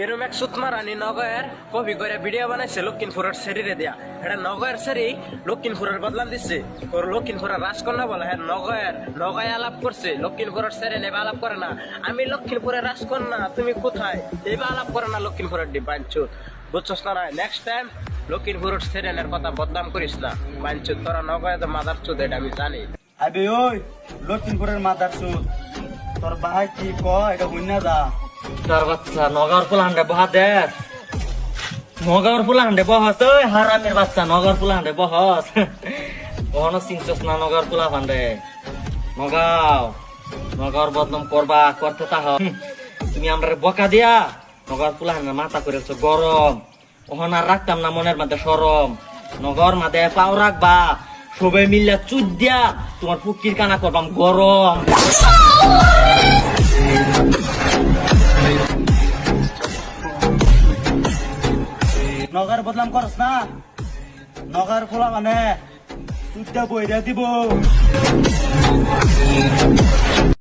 এরম এক সুতমা রানী নগয়ের কবি করে ভিডিও বানাইছে লক্ষিমপুরের শরীরে দিয়া। এটা নগয়ের শরী লক্ষিমপুরের বদলাম দিচ্ছে। ওর লক্ষিমপুরের রাজকন্যা বলে হ্যাঁ নগয় আলাপ করছে, লক্ষিমপুরের শরী নেবা আলাপ করে না। আমি লক্ষিমপুরের রাজকন্যা, তুমি কোথায়? এবার আলাপ করে না লক্ষিমপুরের ডিবাঞ্চুত, বুঝছস না? নেক্সট টাইম লক্ষিমপুরের সেরেনের কথা বদনাম করিস না বাঞ্চুত। তোরা নগয় তো মাদার চুদ, এটা আমি জানি। আবে ওই লক্ষিমপুরের মাদার চুদ, তোর ভাই কি এটা বুঝনা যা। তোর বাচ্চা নগর ফুলান্ডে বহা দেশ, নগর ফুলান্ডে বহস, ওই হারামের বাচ্চা নগর ফুলান্ডে বহস। কখনো চিনছস না নগর ফুলা ফান্ডে? নগাও নগর বদনাম করবা করতে তাহ তুমি আমরা বকা দিয়া নগর ফুলান্ডে মাথা করেছ গরম। ওখান আর রাখতাম না মনের মধ্যে সরম। নগর মাঝে পাও রাখবা, সবাই মিল্লা চুদ দিয়া তোমার পুকির কানা করবাম গরম। নগর বদলাম করস না, নগর খোলা মানে চুদ্দা বইরা দিব।